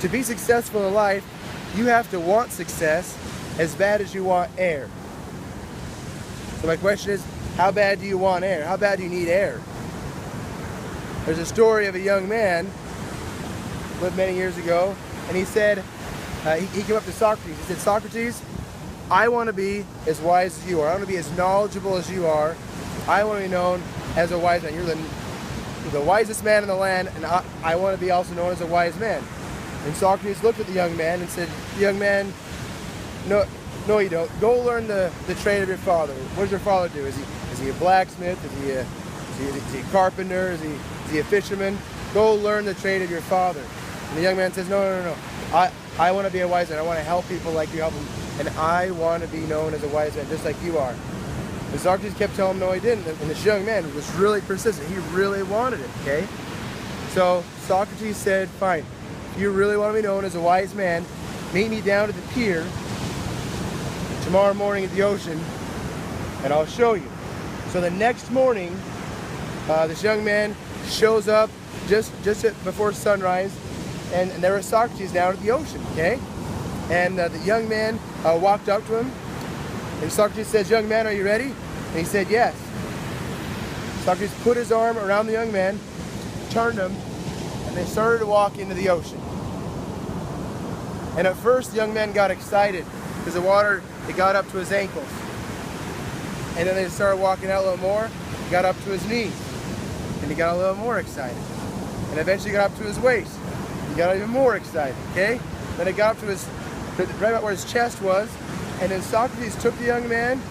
To be successful in life, you have to want success as bad as you want air. So my question is, how bad do you want air? How bad do you need air? There's a story of a young man, lived many years ago, and he said, he came up to Socrates. He said, Socrates, I want to be as wise as you are. I want to be as knowledgeable as you are. I want to be known as a wise man. You're the wisest man in the land, and I want to be also known as a wise man. And Socrates looked at the young man and said, young man, no you don't. Go learn the trade of your father. What does your father do? Is he a blacksmith? Is he a carpenter? Is he a fisherman? Go learn the trade of your father. And the young man says, no. I want to be a wise man. I want to help people like you help them. And I want to be known as a wise man, just like you are. And Socrates kept telling him no he didn't. And this young man was really persistent. He really wanted it, okay? So Socrates said, fine, if you really want to be known as a wise man, meet me down at the pier tomorrow morning at the ocean, and I'll show you. So the next morning, this young man shows up just before sunrise, and there was Socrates down at the ocean, okay? And the young man walked up to him, and Socrates says, young man, are you ready? And he said, yes. Socrates put his arm around the young man, turned him, and they started to walk into the ocean. And at first, the young man got excited because the water, it got up to his ankles. And then they started walking out a little more, it got up to his knees. And he got a little more excited. And eventually got up to his waist. He got even more excited, okay? Then it got up to right about where his chest was. And then Socrates took the young man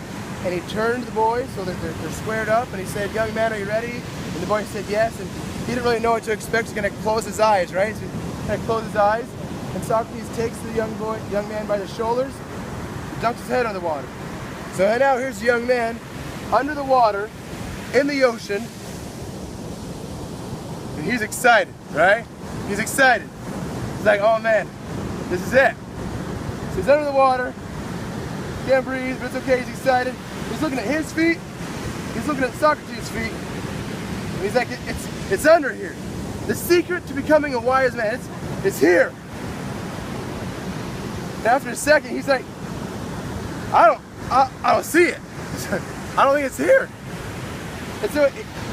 and he turned the boy so that they're squared up. And he said, young man, are you ready? And the boy said yes. And he didn't really know what to expect. He's going to close his eyes, right? So he's going to close his eyes. And Socrates takes the young man by the shoulders, dunks his head under the water. So now here's the young man under the water in the ocean, and he's excited, right? He's excited. He's like, oh man, this is it. So he's under the water, can't breathe, but it's okay, he's excited. He's looking at his feet, he's looking at Socrates' feet, and he's like, it's under here. The secret to becoming a wise man, it's here. And after a second, he's like, I don't see it. I don't think it's here. And so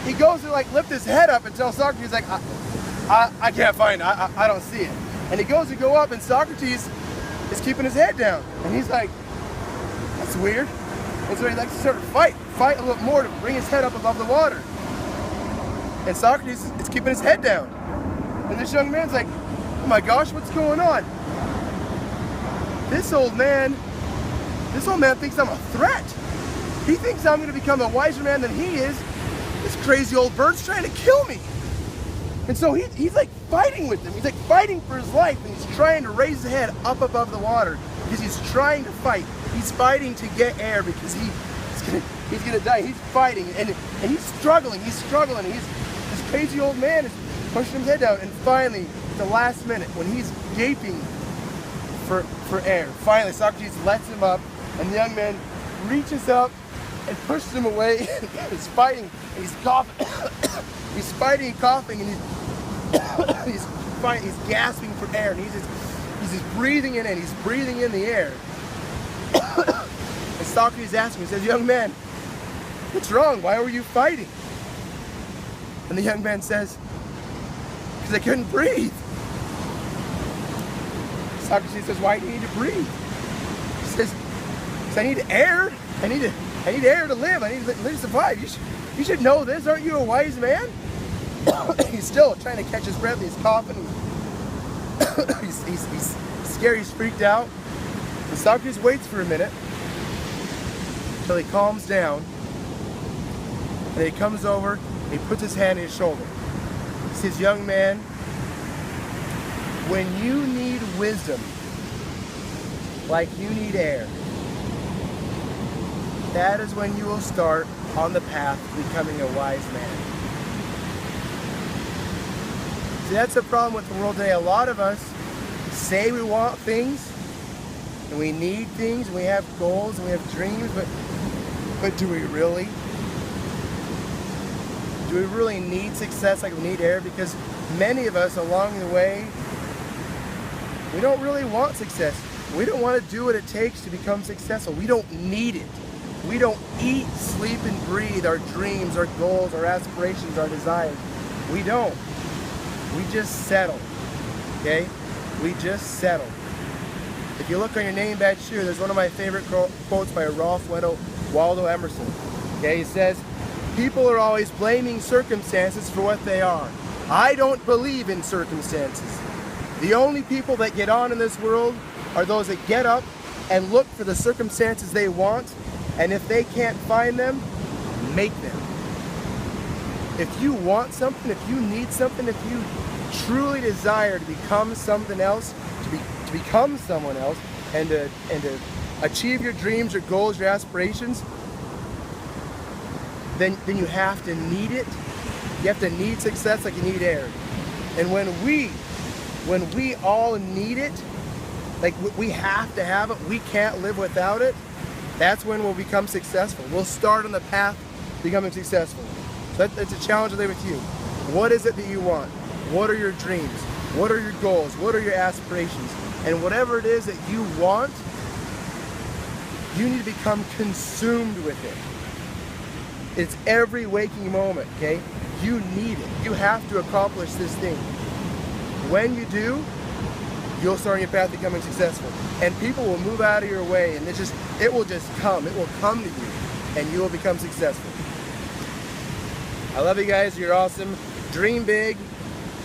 he goes to like lift his head up and tell Socrates, like, I can't find it. I don't see it. And he goes to go up, and Socrates is keeping his head down. And he's like, that's weird. And so he likes to sort of fight a little more to bring his head up above the water. And Socrates is keeping his head down. And this young man's like, oh my gosh, what's going on? This old man thinks I'm a threat. He thinks I'm going to become a wiser man than he is. This crazy old bird's trying to kill me. And so he's like fighting with him. He's like fighting for his life, and he's trying to raise his head up above the water because he's trying to fight. He's fighting to get air because he's gonna die. He's fighting, and he's struggling. This crazy old man is pushing his head down, and finally, at the last minute, when he's gaping for air, finally Socrates lets him up, and the young man reaches up and pushes him away. He's fighting, and he's coughing. He's fighting and coughing, and he's gasping for air, and he's just breathing in, and he's breathing in the air. And Socrates asks him, he says, young man, what's wrong? Why were you fighting? And the young man says, because I couldn't breathe. Socrates says, why do you need to breathe? He says, because I need air. I need air to live. I need to live to survive. You should know this. Aren't you a wise man? He's still trying to catch his breath. He's coughing. He's scared. He's freaked out. And Socrates waits for a minute until he calms down. And then he comes over and he puts his hand on his shoulder. He says, young man, when you need wisdom like you need air, that is when you will start on the path to becoming a wise man. See, that's the problem with the world today. A lot of us say we want things, and we need things, and we have goals, and we have dreams, but do we really? Do we really need success like we need air? Because many of us along the way We don't really want success. We don't want to do what it takes to become successful. We don't need it. We don't eat, sleep, and breathe our dreams, our goals, our aspirations, our desires. We don't. We just settle. Okay? We just settle. If you look on your name badge here, there's one of my favorite quotes by Ralph Waldo Emerson. Okay, he says, "People are always blaming circumstances for what they are. I don't believe in circumstances. The only people that get on in this world are those that get up and look for the circumstances they want, and if they can't find them, make them." If you want something, if you need something, if you truly desire to become something else, to become someone else, and to achieve your dreams, your goals, your aspirations, then you have to need it. You have to need success like you need air. And when we all need it, like we have to have it, we can't live without it, that's when we'll become successful. We'll start on the path to becoming successful. So that's a challenge today with you. What is it that you want? What are your dreams? What are your goals? What are your aspirations? And whatever it is that you want, you need to become consumed with it. It's every waking moment, okay? You need it. You have to accomplish this thing. When you do, you'll start on your path to becoming successful. And people will move out of your way, and it will just come. It will come to you, and you will become successful. I love you guys. You're awesome. Dream big,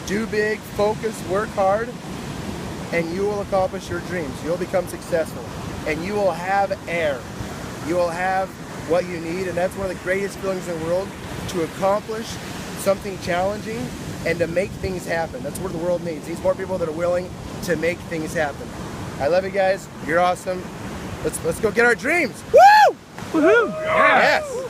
do big, focus, work hard, and you will accomplish your dreams. You'll become successful, and you will have air. You will have what you need, and that's one of the greatest feelings in the world, to accomplish something challenging and to make things happen. That's what the world needs. It needs more people that are willing to make things happen. I love you guys. You're awesome. Let's go get our dreams. Woo! Woohoo! Yes.